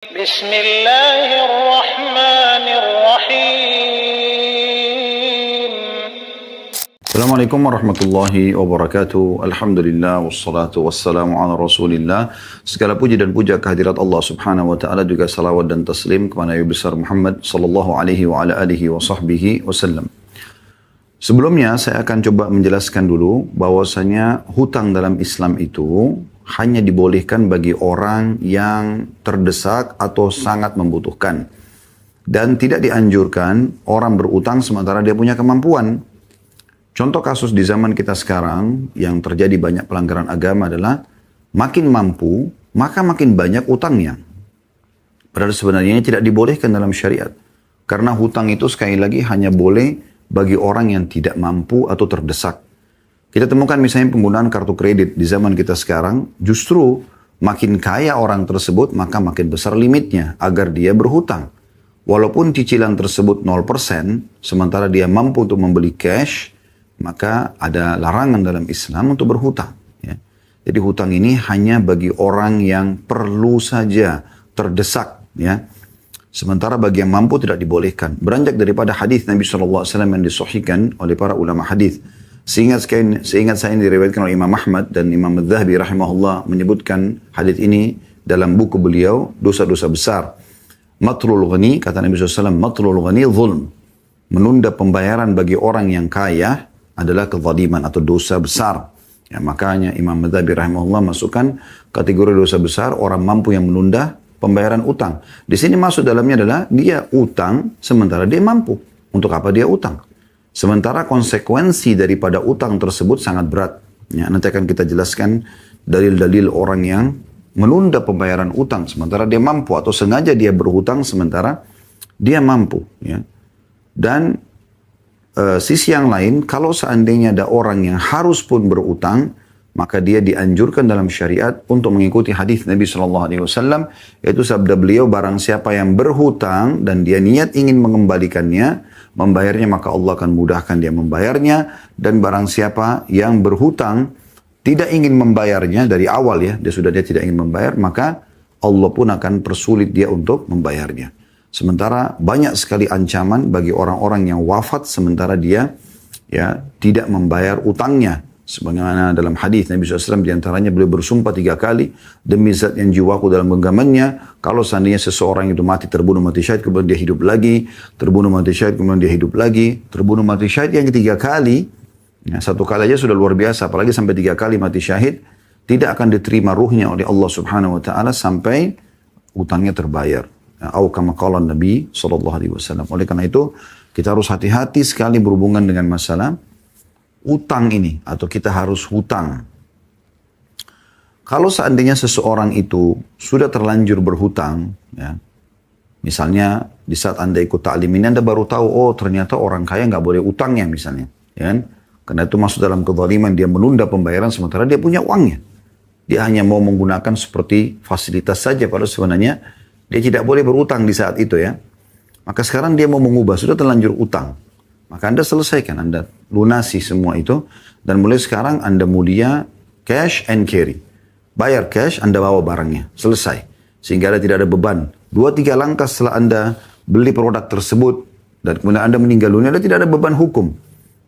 Bismillahirrahmanirrahim. Assalamualaikum warahmatullahi wabarakatuh. Alhamdulillah wassalatu wassalamu ala Rasulillah. Segala puji dan puja kehadirat Allah Subhanahu wa taala, juga salawat dan taslim kepada Nabi besar Muhammad sallallahu alaihi wa ala alihi wa sahbihi wasallam. Sebelumnya saya akan coba menjelaskan dulu bahwasanya hutang dalam Islam itu hanya dibolehkan bagi orang yang terdesak atau sangat membutuhkan. Dan tidak dianjurkan orang berutang sementara dia punya kemampuan. Contoh kasus di zaman kita sekarang yang terjadi banyak pelanggaran agama adalah makin mampu, maka makin banyak utangnya. Padahal sebenarnya tidak dibolehkan dalam syariat. Karena hutang itu sekali lagi hanya boleh bagi orang yang tidak mampu atau terdesak. Kita temukan misalnya penggunaan kartu kredit di zaman kita sekarang, justru makin kaya orang tersebut, maka makin besar limitnya agar dia berhutang. Walaupun cicilan tersebut 0%, sementara dia mampu untuk membeli cash, maka ada larangan dalam Islam untuk berhutang. Ya. Jadi hutang ini hanya bagi orang yang perlu saja, terdesak. Ya. Sementara bagi yang mampu tidak dibolehkan. Beranjak daripada hadis Nabi SAW yang disahihkan oleh para ulama hadis. Seingat saya ini diriwayatkan oleh Imam Ahmad dan Imam Adz-Dzahabi rahimahullah menyebutkan hadis ini dalam buku beliau, dosa-dosa besar. Matlul ghani, kata Nabi SAW, matlul ghani zulm. Menunda pembayaran bagi orang yang kaya adalah kezaliman atau dosa besar. Ya, makanya Imam Adz-Dzahabi rahimahullah masukkan kategori dosa besar orang mampu yang menunda pembayaran utang. Di sini masuk dalamnya adalah dia utang sementara dia mampu. Untuk apa dia utang? Sementara konsekuensi daripada utang tersebut sangat berat. Ya, nanti akan kita jelaskan dalil-dalil orang yang menunda pembayaran utang sementara dia mampu, atau sengaja dia berhutang sementara dia mampu. Ya. Dan sisi yang lain, kalau seandainya ada orang yang harus pun berutang, maka dia dianjurkan dalam syariat untuk mengikuti hadis Nabi SAW, yaitu sabda beliau, barang siapa yang berhutang dan dia niat ingin mengembalikannya, membayarnya, maka Allah akan mudahkan dia membayarnya. Dan barang siapa yang berhutang tidak ingin membayarnya dari awal, ya, dia tidak ingin membayar, maka Allah pun akan persulit dia untuk membayarnya. Sementara banyak sekali ancaman bagi orang-orang yang wafat sementara dia tidak membayar utangnya. Sebagaimana dalam hadis Nabi SAW diantaranya beliau bersumpah 3 kali, demi zat yang jiwaku dalam genggamannya, kalau seandainya seseorang itu mati, terbunuh mati syahid, kemudian dia hidup lagi, terbunuh mati syahid, kemudian dia hidup lagi, terbunuh mati syahid yang ketiga kali, ya, 1 kali aja sudah luar biasa, apalagi sampai 3 kali mati syahid, tidak akan diterima ruhnya oleh Allah Subhanahu Wa Taala sampai utangnya terbayar. Atau kama qala Nabi SAW. Oleh karena itu kita harus hati-hati sekali berhubungan dengan masalah utang ini, atau kita harus hutang. Kalau seandainya seseorang itu sudah terlanjur berhutang, ya, misalnya di saat Anda ikut ta'lim ini Anda baru tahu, oh ternyata orang kaya nggak boleh utangnya misalnya, ya kan? Karena itu masuk dalam kezaliman, dia menunda pembayaran sementara dia punya uangnya. Dia hanya mau menggunakan seperti fasilitas saja, padahal sebenarnya dia tidak boleh berutang di saat itu, ya. Maka sekarang dia mau mengubah, sudah terlanjur utang. Maka Anda selesaikan, Anda lunasi semua itu. Dan mulai sekarang Anda mulia cash and carry. Bayar cash, Anda bawa barangnya. Selesai. Sehingga Anda tidak ada beban. 2-3 langkah setelah Anda beli produk tersebut, dan kemudian Anda meninggal dunia, Anda tidak ada beban hukum.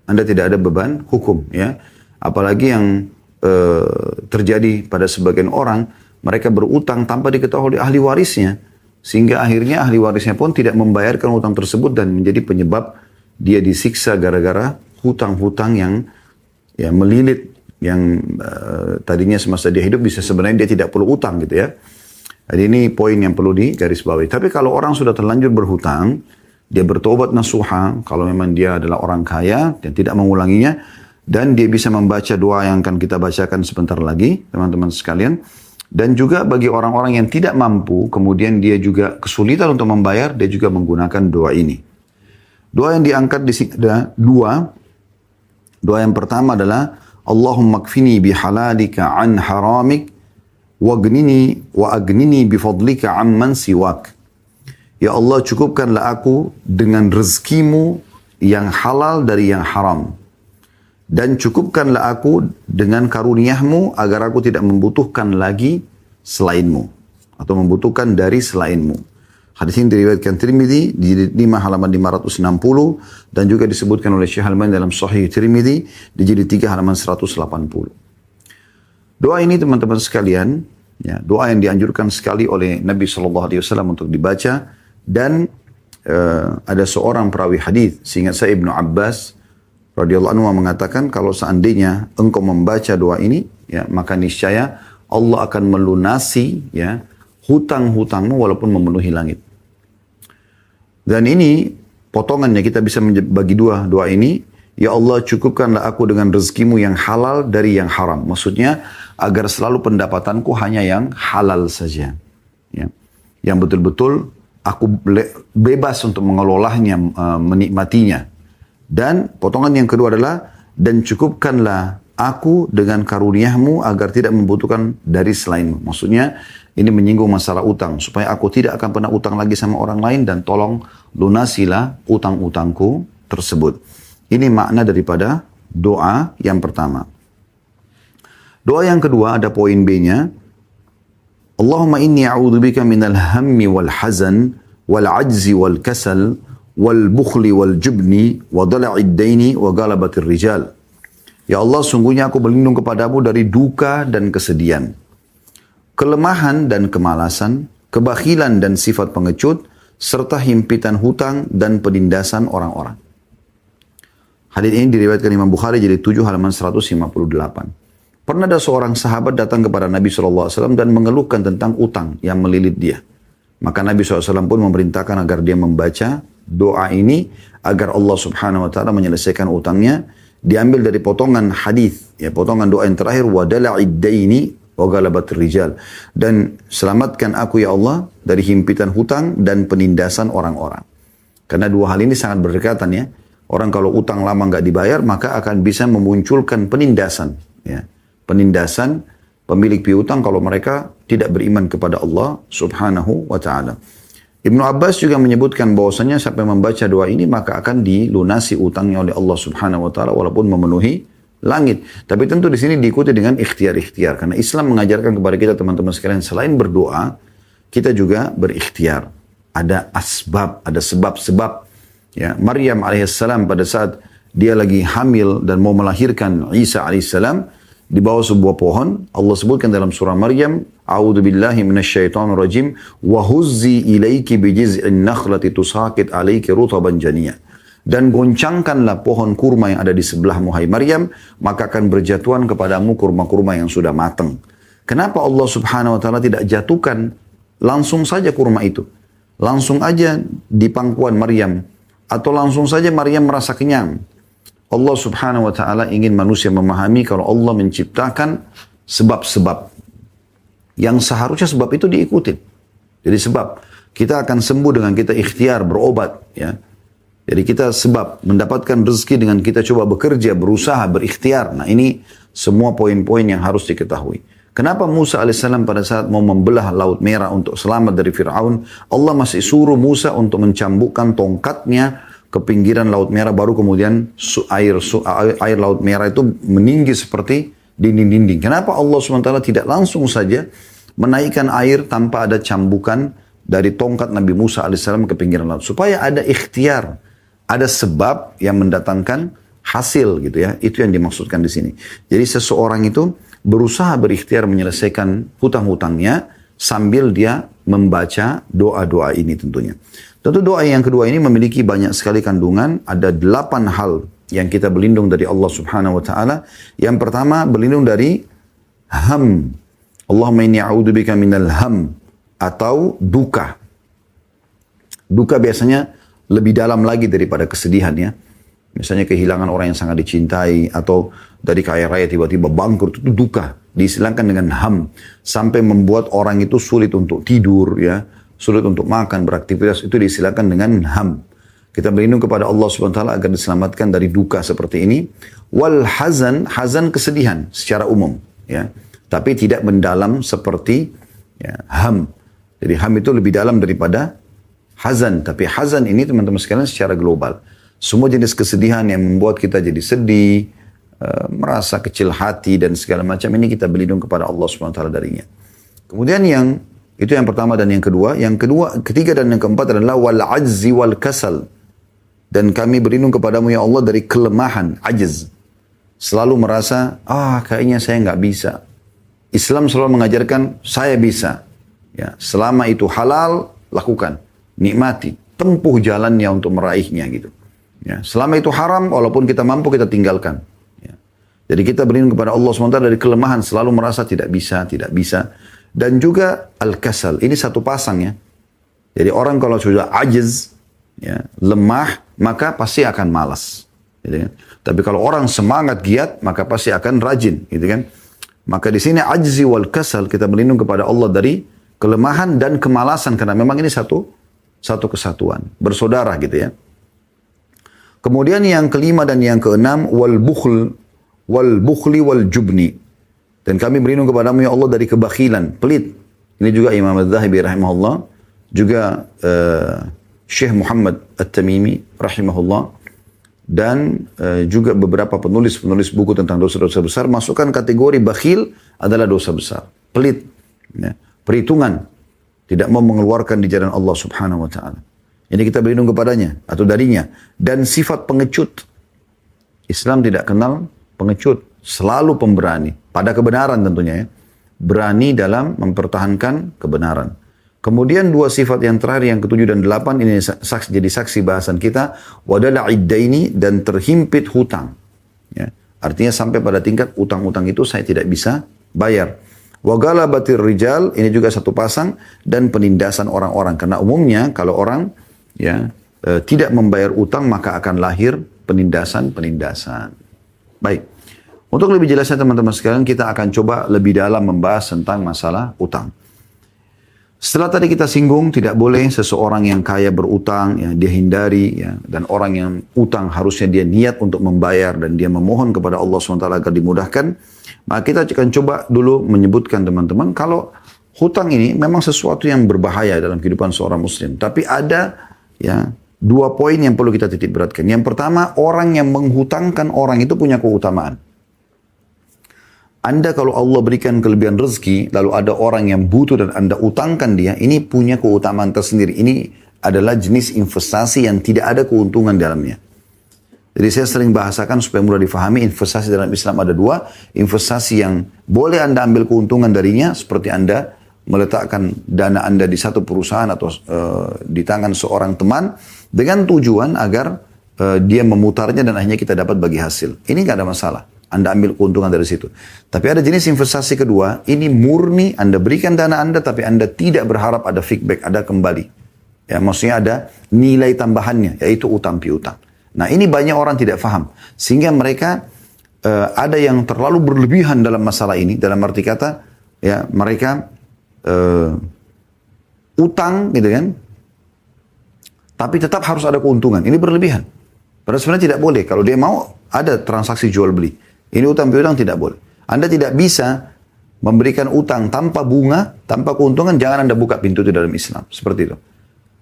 Anda tidak ada beban hukum. Ya. Apalagi yang terjadi pada sebagian orang, mereka berutang tanpa diketahui oleh ahli warisnya. Sehingga akhirnya ahli warisnya pun tidak membayarkan hutang tersebut dan menjadi penyebab dia disiksa gara-gara hutang-hutang yang melilit, yang tadinya semasa dia hidup bisa sebenarnya dia tidak perlu utang gitu, ya. Jadi ini poin yang perlu digarisbawahi. Tapi kalau orang sudah terlanjur berhutang, dia bertobat nasuha, kalau memang dia adalah orang kaya dan tidak mengulanginya, dan dia bisa membaca doa yang akan kita bacakan sebentar lagi, teman-teman sekalian. Dan juga bagi orang-orang yang tidak mampu, kemudian dia juga kesulitan untuk membayar, dia juga menggunakan doa ini. Doa yang diangkat di sini ada 2. Doa yang pertama adalah Allahumma kfini bihalalika an haramik wa agnini bifadlika amman siwak. Ya Allah, cukupkanlah aku dengan rezekimu yang halal dari yang haram. Dan cukupkanlah aku dengan karuniamu agar aku tidak membutuhkan lagi selainmu. atau membutuhkan dari selainmu. Hadis ini diriwayatkan Tirmidzi di jilid 5 halaman 560 dan juga disebutkan oleh Syekh Al-Albani dalam Sahih Tirmidzi di jilid 3 halaman 180. Doa ini teman-teman sekalian, ya, doa yang dianjurkan sekali oleh Nabi SAW untuk dibaca, dan ada seorang perawi hadis, seingat saya Ibnu Abbas radhiyallahu anhu mengatakan kalau seandainya engkau membaca doa ini, ya, maka niscaya Allah akan melunasi, ya, hutang-hutangmu walaupun memenuhi langit. Dan ini potongannya kita bisa bagi dua doa ini. Ya Allah, cukupkanlah aku dengan rezekimu yang halal dari yang haram. Maksudnya agar selalu pendapatanku hanya yang halal saja, ya, yang betul-betul aku bebas untuk mengelolanya, menikmatinya. Dan potongan yang kedua adalah, dan cukupkanlah aku dengan karuniamu agar tidak membutuhkan dari selainmu. Maksudnya ini menyinggung masalah utang, supaya aku tidak akan pernah utang lagi sama orang lain, dan tolong lunasilah utang-utangku tersebut. Ini makna daripada doa yang pertama. Doa yang kedua ada poin B-nya. Allahumma inni a'udzubika minal hammi wal hazan wal ajzi wal kasal wal bukhli wal jubni wa dala'id daini wa galabatir rijal. Ya Allah, sungguhnya aku berlindung kepadamu dari duka dan kesedihan, kelemahan dan kemalasan, kebakhilan dan sifat pengecut, serta himpitan hutang dan penindasan orang-orang. Hadis ini diriwayatkan Imam Bukhari jilid 7 halaman 158. Pernah ada seorang sahabat datang kepada Nabi SAW dan mengeluhkan tentang utang yang melilit dia. Maka Nabi SAW pun memerintahkan agar dia membaca doa ini agar Allah Subhanahu Wa Taala menyelesaikan utangnya. Diambil dari potongan hadis, ya, potongan doa yang terakhir, wa dala'id daini wa galabatir rijal, dan selamatkan aku ya Allah dari himpitan hutang dan penindasan orang-orang. Karena dua hal ini sangat berdekatan, ya. Orang kalau utang lama nggak dibayar, maka akan bisa memunculkan penindasan, ya. Penindasan pemilik piutang kalau mereka tidak beriman kepada Allah Subhanahu Wa Taala. Ibnu Abbas juga menyebutkan bahwasanya siapa yang membaca doa ini maka akan dilunasi utangnya oleh Allah Subhanahu Wa Taala walaupun memenuhi langit. Tapi tentu di sini diikuti dengan ikhtiar-ikhtiar, karena Islam mengajarkan kepada kita teman-teman sekalian, selain berdoa kita juga berikhtiar. Ada asbab, ada sebab-sebab. Ya, Maryam alaihissalam pada saat dia lagi hamil dan mau melahirkan Isa alaihissalam di bawah sebuah pohon, Allah sebutkan dalam surah Maryam, A'udzubillahi minasyaitonirrajim, wa huzzi ilaiki bijiz'in nakhlati tusaqit alaiki rutaban janiyya. Dan goncangkanlah pohon kurma yang ada di sebelahmu, hai Maryam, maka akan berjatuhan kepadamu kurma-kurma yang sudah matang. Kenapa Allah Subhanahu Wa Taala tidak jatuhkan langsung saja kurma itu? Langsung aja di pangkuan Maryam. Atau langsung saja Maryam merasa kenyang. Allah Subhanahu Wa Taala ingin manusia memahami kalau Allah menciptakan sebab-sebab yang seharusnya sebab itu diikuti. Jadi sebab kita akan sembuh dengan kita ikhtiar berobat, ya. Jadi kita sebab mendapatkan rezeki dengan kita coba bekerja, berusaha, berikhtiar. Nah, ini semua poin-poin yang harus diketahui. Kenapa Musa alaihissalam pada saat mau membelah Laut Merah untuk selamat dari Fir'aun, Allah masih suruh Musa untuk mencambukkan tongkatnya ke pinggiran Laut Merah, baru kemudian air Laut Merah itu meninggi seperti dinding-dinding. Kenapa Allah SWT tidak langsung saja menaikkan air tanpa ada cambukan dari tongkat Nabi Musa alaihissalam ke pinggiran laut? Supaya ada ikhtiar, ada sebab yang mendatangkan hasil, gitu ya. Itu yang dimaksudkan di sini. Jadi seseorang itu berusaha berikhtiar menyelesaikan hutang-hutangnya sambil dia membaca doa-doa ini tentunya. Tentu doa yang kedua ini memiliki banyak sekali kandungan. Ada 8 hal yang kita berlindung dari Allah Subhanahu Wa Taala. Yang pertama, berlindung dari ham. Allahumma inni a'udzubika minal ham, atau duka. Duka biasanya lebih dalam lagi daripada kesedihan, ya. Misalnya kehilangan orang yang sangat dicintai, atau dari kaya raya tiba-tiba bangkrut, itu duka. Diistilahkan dengan ham. Sampai membuat orang itu sulit untuk tidur, ya, sulit untuk makan, beraktivitas, itu diistilahkan dengan ham. Kita berlindung kepada Allah SWT agar diselamatkan dari duka seperti ini. Wal hazan, hazan kesedihan secara umum, ya. Tapi tidak mendalam seperti, ya, ham. Jadi ham itu lebih dalam daripada hazan. Tapi hazan ini teman-teman sekalian secara global. Semua jenis kesedihan yang membuat kita jadi sedih, merasa kecil hati dan segala macam, ini kita berlindung kepada Allah SWT darinya. Kemudian yang Itu yang pertama dan yang kedua. Yang kedua, ketiga dan yang keempat adalah wal ajzi wal kasal. Dan kami berlindung kepadamu ya Allah dari kelemahan, ajz. Selalu merasa, kayaknya saya nggak bisa. Islam selalu mengajarkan, saya bisa. Ya, selama itu halal, lakukan. Nikmati. Tempuh jalannya untuk meraihnya gitu. Ya, selama itu haram, walaupun kita mampu, kita tinggalkan. Ya. Jadi kita berlindung kepada Allah SWT dari kelemahan, selalu merasa tidak bisa, tidak bisa. Dan juga al-kasal, ini satu pasang ya. Jadi orang kalau sudah ajiz, ya, lemah, maka pasti akan malas. Gitu kan? Tapi kalau orang semangat giat, maka pasti akan rajin. Gitu kan? Maka di sini ajzi wal kasal, kita berlindung kepada Allah dari kelemahan dan kemalasan. Karena memang ini satu kesatuan, bersaudara gitu ya. Kemudian yang kelima dan yang keenam, wal bukhli wal jubni. Dan kami berlindung kepadamu ya Allah dari kebakhilan, pelit. Ini juga Imam Adz-Dzahabi rahimahullah, juga Syekh Muhammad At-Tamimi rahimahullah, dan juga beberapa penulis buku tentang dosa-dosa besar, masukkan kategori bakhil adalah dosa besar. Pelit, ya, perhitungan, tidak mau mengeluarkan di jalan Allah subhanahu wa ta'ala. Ini kita berlindung kepadanya atau darinya. Dan sifat pengecut. Islam tidak kenal pengecut. Selalu pemberani. Pada kebenaran tentunya ya. Berani dalam mempertahankan kebenaran. Kemudian dua sifat yang terakhir, yang ketujuh dan delapan, ini jadi saksi bahasan kita. Wadala iddaini, dan terhimpit hutang. Ya. Artinya sampai pada tingkat utang-utang itu saya tidak bisa bayar. Wagala batir rijal, ini juga satu pasang, dan penindasan orang-orang. Karena umumnya kalau orang ya tidak membayar utang, maka akan lahir penindasan. Baik. Untuk lebih jelasnya teman-teman sekalian, kita akan coba lebih dalam membahas tentang masalah utang. Setelah tadi kita singgung, tidak boleh seseorang yang kaya berutang, ya, dia hindari, ya, dan orang yang utang harusnya dia niat untuk membayar dan dia memohon kepada Allah SWT agar dimudahkan. Maka kita akan coba dulu menyebutkan teman-teman, kalau hutang ini memang sesuatu yang berbahaya dalam kehidupan seorang muslim. Tapi ada ya dua poin yang perlu kita titik beratkan. Yang pertama, orang yang menghutangkan orang itu punya keutamaan. Anda kalau Allah berikan kelebihan rezeki, lalu ada orang yang butuh dan Anda utangkan dia, ini punya keutamaan tersendiri. Ini adalah jenis investasi yang tidak ada keuntungan dalamnya. Jadi saya sering bahasakan supaya mudah difahami, investasi dalam Islam ada dua. Investasi yang boleh Anda ambil keuntungan darinya, seperti Anda meletakkan dana Anda di satu perusahaan atau di tangan seorang teman, dengan tujuan agar dia memutarnya dan akhirnya kita dapat bagi hasil. Ini nggak ada masalah. Anda ambil keuntungan dari situ. Tapi ada jenis investasi kedua, ini murni Anda berikan dana Anda, tapi Anda tidak berharap ada feedback, ada kembali. Ya, maksudnya ada nilai tambahannya, yaitu utang piutang. Nah, ini banyak orang tidak paham. Sehingga mereka ada yang terlalu berlebihan dalam masalah ini. Dalam arti kata, ya mereka utang gitu kan, tapi tetap harus ada keuntungan. Ini berlebihan. Padahal sebenarnya tidak boleh. Kalau dia mau, ada transaksi jual beli. Ini utang piutang tidak boleh. Anda tidak bisa memberikan utang tanpa bunga, tanpa keuntungan, jangan Anda buka pintu itu dalam Islam. Seperti itu.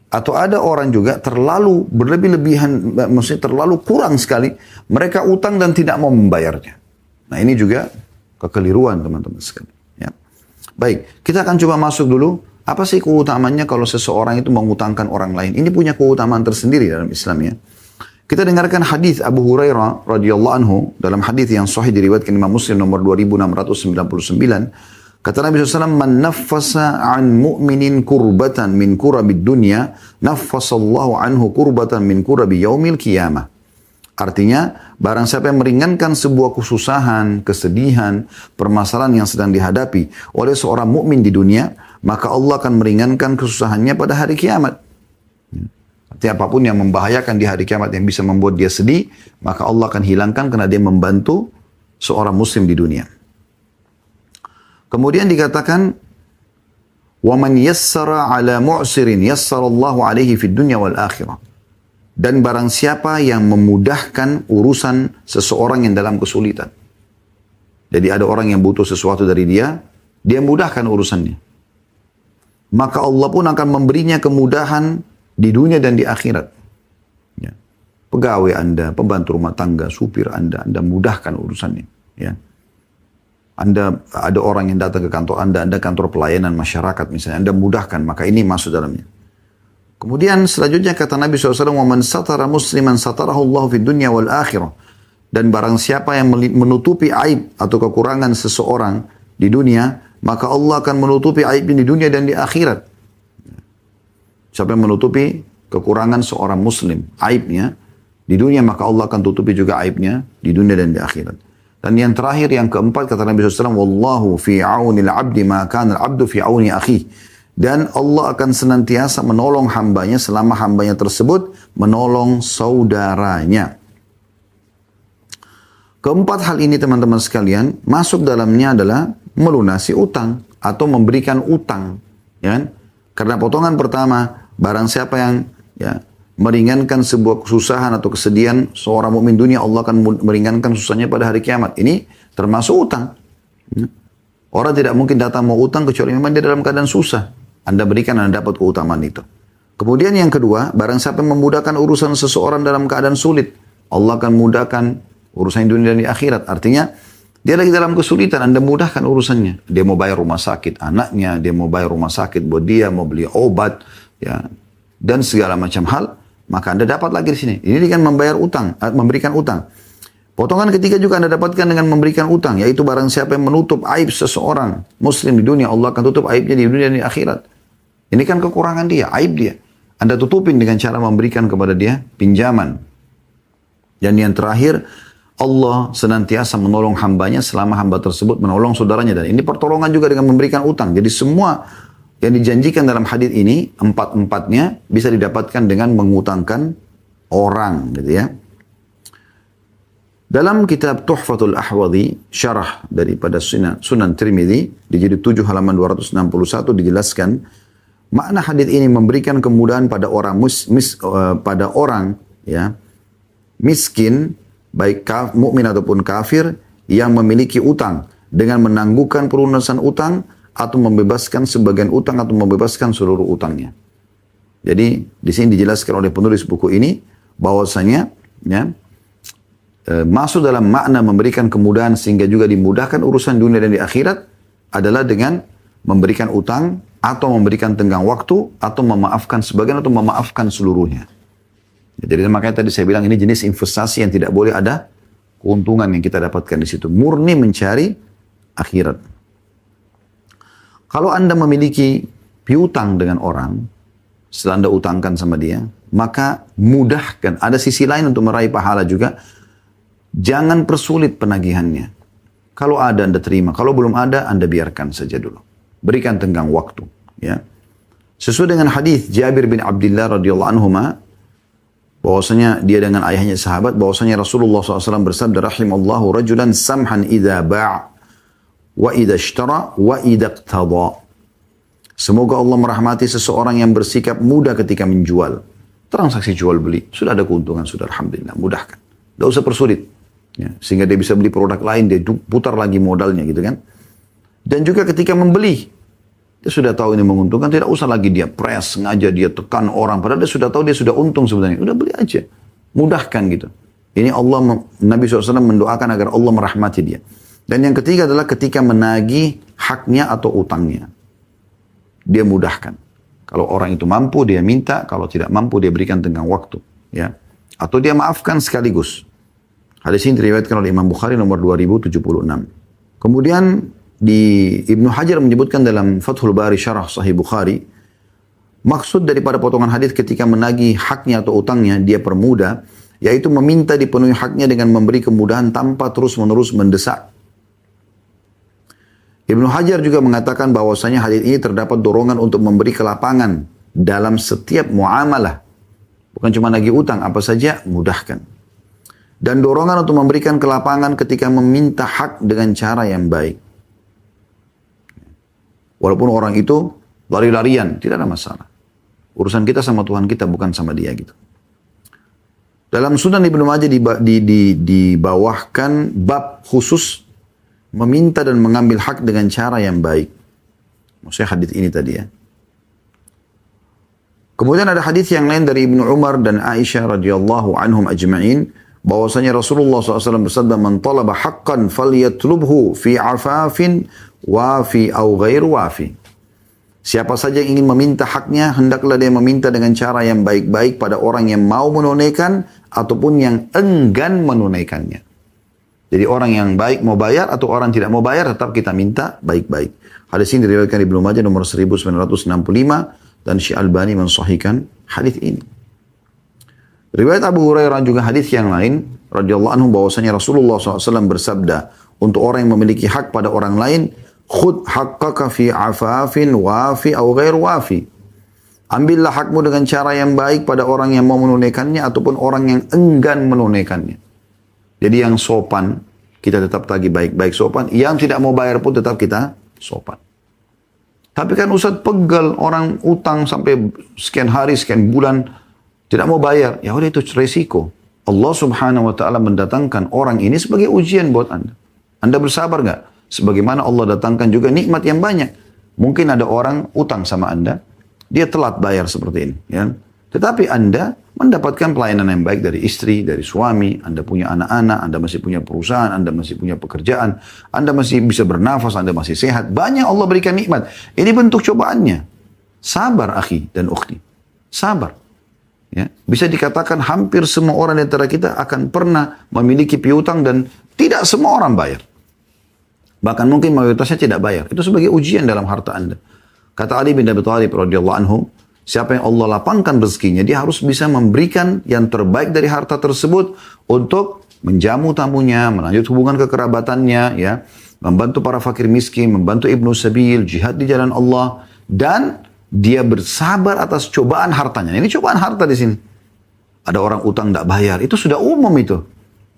Atau ada orang juga terlalu berlebih-lebihan, maksudnya terlalu kurang sekali. Mereka utang dan tidak mau membayarnya. Nah ini juga kekeliruan teman-teman sekalian. Ya. Baik, kita akan coba masuk dulu. Apa sih keutamaannya kalau seseorang itu mengutangkan orang lain? Ini punya keutamaan tersendiri dalam Islam ya. Kita dengarkan hadis Abu Hurairah radhiyallahu anhu dalam hadis yang sahih diriwayatkan Imam Muslim nomor 2699. Kata Nabi SAW, "Man naffasa an mu'minin kurbatan min kurabid dunya, naffasallahu anhu kurbatan min kurabi yaumil qiyamah." Artinya, barang siapa yang meringankan sebuah kesusahan, kesedihan, permasalahan yang sedang dihadapi oleh seorang mukmin di dunia, maka Allah akan meringankan kesusahannya pada hari kiamat. Artinya apapun yang membahayakan di hari kiamat yang bisa membuat dia sedih, maka Allah akan hilangkan karena dia membantu seorang muslim di dunia. Kemudian dikatakan, وَمَنْ يَسَّرَ عَلَى مُعْسِرٍ يَسَّرَ اللَّهُ عَلَيْهِ فِي الدُّنْيَا وَالْآخِرَةِ. Dan barang siapa yang memudahkan urusan seseorang yang dalam kesulitan. Jadi ada orang yang butuh sesuatu dari dia mudahkan urusannya. Maka Allah pun akan memberinya kemudahan di dunia dan di akhirat. Ya. Pegawai Anda, pembantu rumah tangga, supir Anda mudahkan urusannya. Ya. Anda ada orang yang datang ke kantor Anda kantor pelayanan masyarakat misalnya, Anda mudahkan, maka ini masuk dalamnya. Kemudian selanjutnya kata Nabi SAW, وَمَنْ سَتَرَ مُسْلِمًا سَتَرَهُ اللَّهُ فِي الدُّنْيَا وَالْآخِرَةِ. Dan barang siapa yang menutupi aib atau kekurangan seseorang di dunia, maka Allah akan menutupi aibnya di dunia dan di akhirat. Siapa yang menutupi kekurangan seorang muslim, aibnya di dunia, maka Allah akan tutupi juga aibnya di dunia dan di akhirat. Dan yang terakhir, yang keempat, kata Nabi SAW, وَاللَّهُ فِي عَوْنِ الْعَبْدِ مَا كَانَ الْعَبْدُ فِي عَوْنِ أَخِيهِ. Dan Allah akan senantiasa menolong hambanya selama hambanya tersebut menolong saudaranya. Keempat hal ini teman-teman sekalian, masuk dalamnya adalah melunasi utang atau memberikan utang. Ya kan? Karena potongan pertama, barang siapa yang meringankan sebuah kesusahan atau kesedihan seorang mukmin dunia, Allah akan meringankan susahnya pada hari kiamat. Ini termasuk utang. Orang tidak mungkin datang mau utang kecuali memang dia dalam keadaan susah. Anda berikan, Anda dapat keutamaan itu. Kemudian yang kedua, barang siapa memudahkan urusan seseorang dalam keadaan sulit, Allah akan mudahkan urusan dunia dan di akhirat. Artinya, dia lagi dalam kesulitan, Anda mudahkan urusannya. Dia mau bayar rumah sakit anaknya, dia mau bayar rumah sakit buat dia, mau beli obat, ya, dan segala macam hal, maka Anda dapat lagi di sini. Ini dengan membayar utang, memberikan utang. Potongan ketiga juga Anda dapatkan dengan memberikan utang, yaitu barang siapa yang menutup aib seseorang muslim di dunia, Allah akan tutup aibnya di dunia dan di akhirat. Ini kan kekurangan dia, aib dia. Anda tutupin dengan cara memberikan kepada dia pinjaman. Dan yang terakhir, Allah senantiasa menolong hambanya selama hamba tersebut menolong saudaranya. Dan ini pertolongan juga dengan memberikan utang. Jadi semua yang dijanjikan dalam hadis ini, empat-empatnya bisa didapatkan dengan mengutangkan orang, gitu ya. Dalam kitab Tuhfatul Ahwadhi, syarah daripada Sunan Tirmidzi, di jilid 7 halaman 261 dijelaskan, makna hadis ini memberikan kemudahan pada orang miskin, baik mukmin ataupun kafir, yang memiliki utang dengan menangguhkan pelunasan utang atau membebaskan sebagian utang atau membebaskan seluruh utangnya. Jadi di sini dijelaskan oleh penulis buku ini bahwasanya masuk dalam makna memberikan kemudahan sehingga juga dimudahkan urusan dunia dan di akhirat adalah dengan memberikan utang atau memberikan tenggang waktu atau memaafkan sebagian atau memaafkan seluruhnya. Jadi makanya tadi saya bilang ini jenis investasi yang tidak boleh ada keuntungan yang kita dapatkan di situ. Murni mencari akhirat. Kalau Anda memiliki piutang dengan orang, setelah Anda utangkan sama dia, maka mudahkan. Ada sisi lain untuk meraih pahala juga. Jangan persulit penagihannya. Kalau ada Anda terima, kalau belum ada Anda biarkan saja dulu. Berikan tenggang waktu. Ya. Sesuai dengan hadis Jabir bin Abdullah radhiyallahu anhuma, bahwasanya dia dengan ayahnya sahabat, bahwasanya Rasulullah SAW bersabda, rahimallahu rajulan samhan idza ba' wa idza ishtara wa idza iqtada. Semoga Allah merahmati seseorang yang bersikap mudah ketika menjual. Transaksi jual beli, sudah ada keuntungan, sudah alhamdulillah, mudahkan. Tidak usah persulit. Ya, sehingga dia bisa beli produk lain, dia putar lagi modalnya gitu kan. Dan juga ketika membeli, dia sudah tahu ini menguntungkan, tidak usah lagi dia press, sengaja dia tekan orang. Padahal dia sudah tahu dia sudah untung sebenarnya. Udah beli aja. Mudahkan gitu. Ini Nabi SAW mendoakan agar Allah merahmati dia. Dan yang ketiga adalah ketika menagih haknya atau utangnya. Dia mudahkan. Kalau orang itu mampu, dia minta. Kalau tidak mampu, dia berikan tenggang waktu. Ya. Atau dia maafkan sekaligus. Hadis ini diriwayatkan oleh Imam Bukhari nomor 2076. Kemudian di Ibnu Hajar menyebutkan dalam Fathul Bari Syarah Sahih Bukhari, maksud daripada potongan hadis ketika menagih haknya atau utangnya, dia permudah, yaitu meminta dipenuhi haknya dengan memberi kemudahan tanpa terus-menerus mendesak. Ibnu Hajar juga mengatakan bahwasanya hadis ini terdapat dorongan untuk memberi kelapangan dalam setiap muamalah. Bukan cuma nagih utang, apa saja mudahkan. Dan dorongan untuk memberikan kelapangan ketika meminta hak dengan cara yang baik. Walaupun orang itu lari-larian, tidak ada masalah. Urusan kita sama Tuhan kita, bukan sama dia gitu. Dalam Sunan Ibnu Majah dibawahkan bab khusus meminta dan mengambil hak dengan cara yang baik. Maksudnya hadis ini tadi ya. Kemudian ada hadis yang lain dari Ibnu Umar dan Aisyah radhiyallahu anhum ajma'in, bahwasanya Rasulullah SAW bersabda, "Man talaba haqqan falyatlubhu fi afafin wafi au ghairu wafi." Siapa saja yang ingin meminta haknya, hendaklah dia meminta dengan cara yang baik-baik pada orang yang mau menunaikan ataupun yang enggan menunaikannya. Jadi orang yang baik mau bayar atau orang tidak mau bayar, tetap kita minta baik-baik. Hadis ini diriwayatkan Ibnu Majah nomor 1965 dan Syekh Albani mensahihkan hadis ini. Riwayat Abu Hurairah juga hadis yang lain radhiyallahu anhu bahwasanya Rasulullah SAW bersabda untuk orang yang memiliki hak pada orang lain, "Khudh haqqaka fi afafin wafi au ghair wafi." Ambillah hakmu dengan cara yang baik pada orang yang mau menunaikannya ataupun orang yang enggan menunaikannya. Jadi yang sopan kita tetap tagih baik-baik sopan, yang tidak mau bayar pun tetap kita sopan. Tapi kan Ustaz pegal, orang utang sampai sekian hari, sekian bulan tidak mau bayar. Ya udah, itu resiko. Allah Subhanahu wa taala mendatangkan orang ini sebagai ujian buat Anda. Anda bersabar nggak? Sebagaimana Allah datangkan juga nikmat yang banyak. Mungkin ada orang utang sama Anda, dia telat bayar seperti ini, ya. Tetapi Anda mendapatkan pelayanan yang baik dari istri, dari suami, Anda punya anak-anak, Anda masih punya perusahaan, Anda masih punya pekerjaan, Anda masih bisa bernafas, Anda masih sehat. Banyak Allah berikan nikmat. Ini bentuk cobaannya. Sabar akhi dan ukhti. Sabar. Ya. Bisa dikatakan hampir semua orang di antara kita akan pernah memiliki piutang dan tidak semua orang bayar. Bahkan mungkin mayoritasnya tidak bayar. Itu sebagai ujian dalam harta Anda. Kata Ali bin Abi Thalib radhiyallahu anhu, siapa yang Allah lapangkan rezekinya, dia harus bisa memberikan yang terbaik dari harta tersebut untuk menjamu tamunya, melanjut hubungan kekerabatannya, ya, membantu para fakir miskin, membantu ibnu sabil, jihad di jalan Allah, dan dia bersabar atas cobaan hartanya. Ini cobaan harta di sini. Ada orang utang tidak bayar, itu sudah umum itu.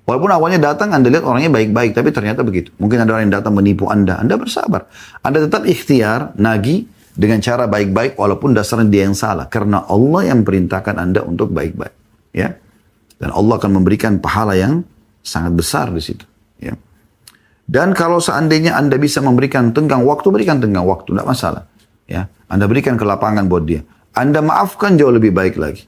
Walaupun awalnya datang Anda lihat orangnya baik-baik, tapi ternyata begitu. Mungkin ada orang yang datang menipu Anda bersabar. Anda tetap ikhtiar, nagih dengan cara baik-baik walaupun dasarnya dia yang salah. Karena Allah yang perintahkan Anda untuk baik-baik. Ya. Dan Allah akan memberikan pahala yang sangat besar di situ. Ya. Dan kalau seandainya Anda bisa memberikan tenggang waktu, berikan tenggang waktu, tidak masalah. Ya. Anda berikan kelapangan buat dia. Anda maafkan jauh lebih baik lagi.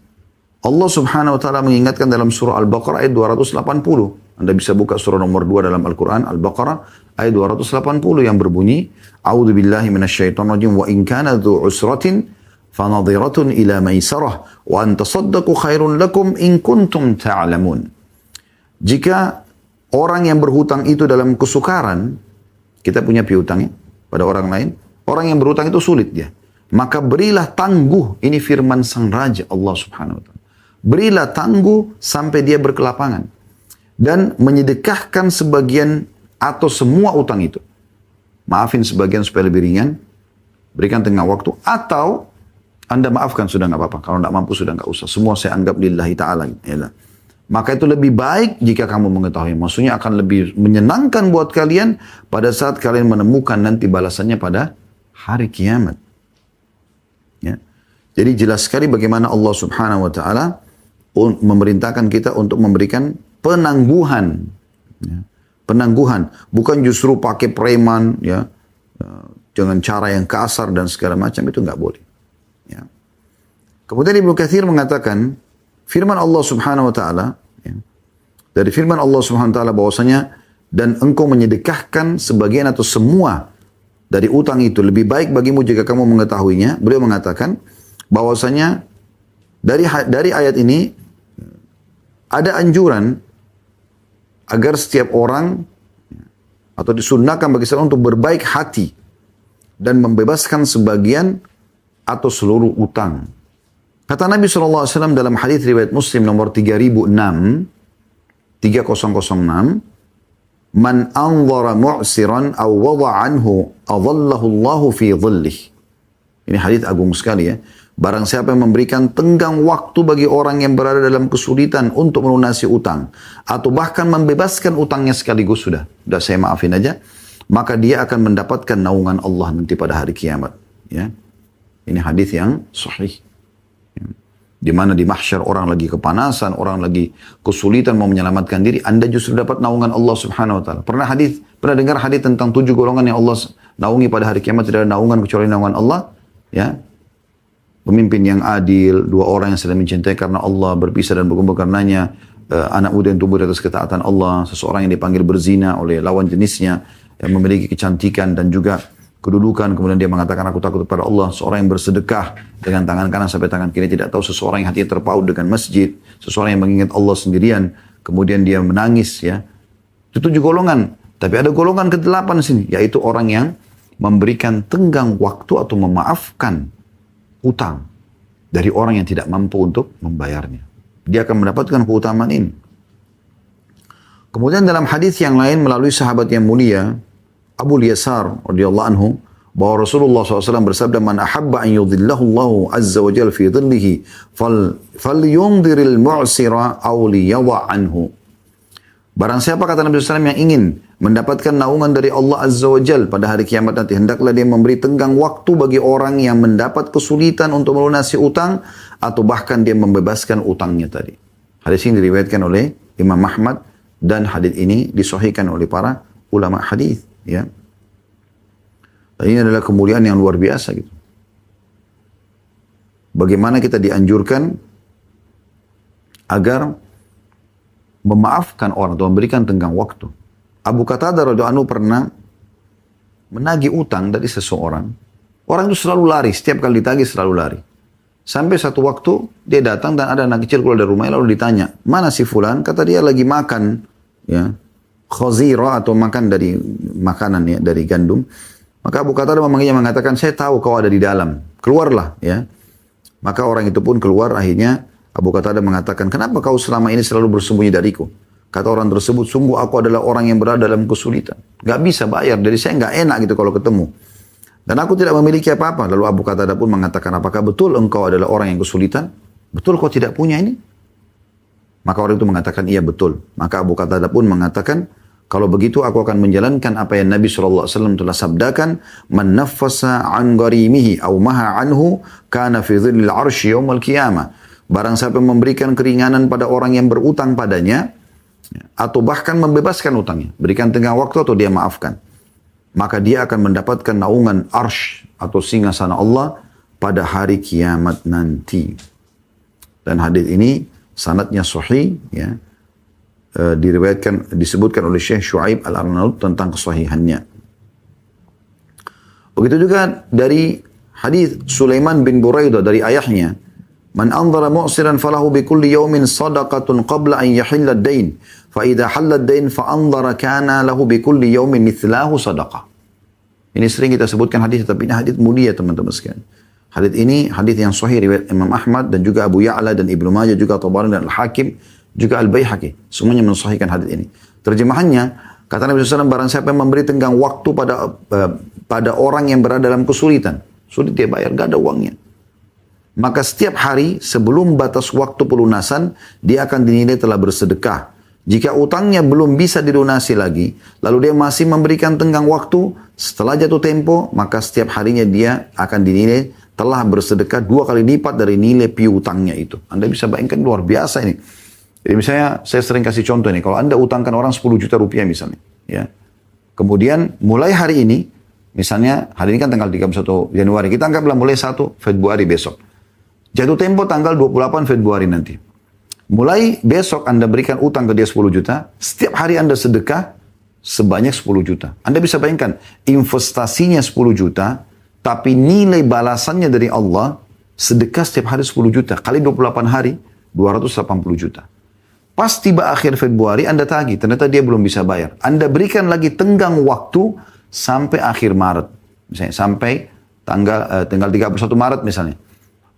Allah Subhanahu wa taala mengingatkan dalam surah Al-Baqarah ayat 280. Anda bisa buka surah nomor 2 dalam Al-Quran, Al-Baqarah ayat 280 yang berbunyi, "A'udzu billahi minasyaitonir rajim wa in kana dzu usratin fanadhiratun ila maisarah wa an tasaddaqu khairun lakum in kuntum ta'lamun." Jika orang yang berhutang itu dalam kesukaran, kita punya piutang ya, pada orang lain, orang yang berhutang itu sulit dia. Maka berilah tangguh, ini firman sang Raja Allah Subhanahu wa taala. Berilah tangguh sampai dia berkelapangan. Dan menyedekahkan sebagian atau semua utang itu. Maafin sebagian supaya lebih ringan. Berikan tengah waktu. Atau Anda maafkan sudah nggak apa-apa. Kalau nggak mampu sudah nggak usah. Semua saya anggap lillahi ta'ala. Ya. Maka itu lebih baik jika kamu mengetahui. Maksudnya akan lebih menyenangkan buat kalian pada saat kalian menemukan nanti balasannya pada hari kiamat. Ya. Jadi jelas sekali bagaimana Allah Subhanahu wa ta'ala memerintahkan kita untuk memberikan penangguhan. Ya. Penangguhan. Bukan justru pakai preman, ya, dengan cara yang kasar dan segala macam, itu nggak boleh. Ya. Kemudian Ibnu Katsir mengatakan, firman Allah Subhanahu wa ta'ala, ya, dari firman Allah Subhanahu wa ta'ala bahwasanya, dan engkau menyedekahkan sebagian atau semua dari utang itu lebih baik bagimu jika kamu mengetahuinya. Beliau mengatakan bahwasanya dari ayat ini ada anjuran agar setiap orang atau disunnahkan bagi seorang untuk berbaik hati dan membebaskan sebagian atau seluruh utang. Kata Nabi SAW dalam hadis riwayat Muslim nomor 3006, "Man anzara mu'siran aw wada' anhu adallahu Allahu fi dhillih." Ini hadis agung sekali ya. Barang siapa yang memberikan tenggang waktu bagi orang yang berada dalam kesulitan untuk melunasi utang, atau bahkan membebaskan utangnya sekaligus, sudah saya maafin aja, maka dia akan mendapatkan naungan Allah nanti pada hari kiamat. Ya. Ini hadis yang sahih. Ya. Di mana di mahsyar orang lagi kepanasan, orang lagi kesulitan mau menyelamatkan diri, Anda justru dapat naungan Allah Subhanahu wa taala. Pernah dengar hadis tentang 7 golongan yang Allah naungi pada hari kiamat, tidak ada naungan kecuali naungan Allah, ya. Pemimpin yang adil, 2 orang yang saling mencintai karena Allah, berpisah dan berkumpul karenanya, anak muda yang tumbuh di atas ketaatan Allah, seseorang yang dipanggil berzina oleh lawan jenisnya, yang memiliki kecantikan dan juga kedudukan, kemudian dia mengatakan aku takut kepada Allah, seorang yang bersedekah dengan tangan kanan sampai tangan kiri tidak tahu, seseorang yang hatinya terpaut dengan masjid, seseorang yang mengingat Allah sendirian, kemudian dia menangis ya. Itu 7 golongan. Tapi ada golongan ke-8 sini, yaitu orang yang memberikan tenggang waktu atau memaafkan utang dari orang yang tidak mampu untuk membayarnya. Dia akan mendapatkan keutamaan ini. Kemudian dalam hadis yang lain melalui sahabat yang mulia Abu Yasar radhiyallahu anhu, bahwa Rasulullah SAW bersabda, man ahabba an yudhillahu Allahu azza wa jalla fi dhillihi falyundiril mu'sira aw liyadha anhu. Barang siapa, kata Nabi SAW, yang ingin mendapatkan naungan dari Allah azza wa jalla pada hari kiamat nanti, hendaklah dia memberi tenggang waktu bagi orang yang mendapat kesulitan untuk melunasi utang, atau bahkan dia membebaskan utangnya tadi. Hadis ini diriwayatkan oleh Imam Ahmad, dan hadis ini disahihkan oleh para ulama hadis. Ya, dan ini adalah kemuliaan yang luar biasa gitu. Bagaimana kita dianjurkan agar memaafkan orang atau memberikan tenggang waktu. Abu Qatadah radhiyallahu anhu pernah menagih utang dari seseorang. Orang itu selalu lari, setiap kali ditagih selalu lari. Sampai satu waktu dia datang dan ada anak kecil keluar dari rumahnya, lalu ditanya, mana si fulan? Kata dia lagi makan, ya, khazira atau makan dari makanan ya, dari gandum. Maka Abu Qatadah memanggilnya, mengatakan, saya tahu kau ada di dalam, keluarlah ya. Maka orang itu pun keluar. Akhirnya Abu Qatadah mengatakan, kenapa kau selama ini selalu bersembunyi dariku? Kata orang tersebut, sungguh aku adalah orang yang berada dalam kesulitan, gak bisa bayar, dari saya gak enak gitu kalau ketemu, dan aku tidak memiliki apa-apa. Lalu Abu Qatadah pun mengatakan, apakah betul engkau adalah orang yang kesulitan? Betul kau tidak punya ini? Maka orang itu mengatakan, iya betul. Maka Abu Qatadah pun mengatakan, kalau begitu aku akan menjalankan apa yang Nabi SAW telah sabdakan, man naffasa an gharimihi aw maha anhu kana fi dhillil arsy yaumil qiyamah. Barang siapa memberikan keringanan pada orang yang berutang padanya, atau bahkan membebaskan utangnya, berikan tenggang waktu atau dia maafkan, maka dia akan mendapatkan naungan arsy atau singgasana Allah pada hari kiamat nanti. Dan hadis ini sanadnya sahih ya. Disebutkan oleh Syekh Syuaib Al-Arnaud tentang kesahihannya. Begitu juga dari hadis Sulaiman bin Buraidah dari ayahnya, man anzara mu'siran falahu bi kulli yawmin sadaqatun qabla an yahilla ad-dain, fa idza halla ad-dain fa anzara kana lahu bi kulli yawmin mithlahu sadaqah. Ini sering kita sebutkan hadis, tapi ini hadis mulia teman-teman sekalian. Hadis ini hadis yang sahih riwayat Imam Ahmad dan juga Abu Ya'la dan Ibnu Majah, juga Tabarani dan Al-Hakim, juga Al-Baihaqi, semuanya mensahihkan hadis ini. Terjemahannya, kata Nabi SAW, barang siapa yang memberi tenggang waktu pada orang yang berada dalam kesulitan, sulit dia bayar, gak ada uangnya, maka setiap hari sebelum batas waktu pelunasan, dia akan dinilai telah bersedekah. Jika utangnya belum bisa dilunasi lagi, lalu dia masih memberikan tenggang waktu, setelah jatuh tempo, maka setiap harinya dia akan dinilai telah bersedekah 2 kali lipat dari nilai piutangnya itu. Anda bisa bayangkan, luar biasa ini. Jadi misalnya, saya sering kasih contoh ini, kalau Anda utangkan orang 10 juta rupiah misalnya, ya. Kemudian mulai hari ini, misalnya hari ini kan tanggal 31 Januari, kita anggaplah mulai 1 Februari besok. Jatuh tempo tanggal 28 Februari nanti. Mulai besok Anda berikan utang ke dia 10 juta, setiap hari Anda sedekah sebanyak 10 juta. Anda bisa bayangkan, investasinya 10 juta, tapi nilai balasannya dari Allah, sedekah setiap hari 10 juta, kali 28 hari, 280 juta. Pas tiba akhir Februari, Anda tagih, ternyata dia belum bisa bayar. Anda berikan lagi tenggang waktu sampai akhir Maret. Misalnya sampai tanggal 31 Maret misalnya.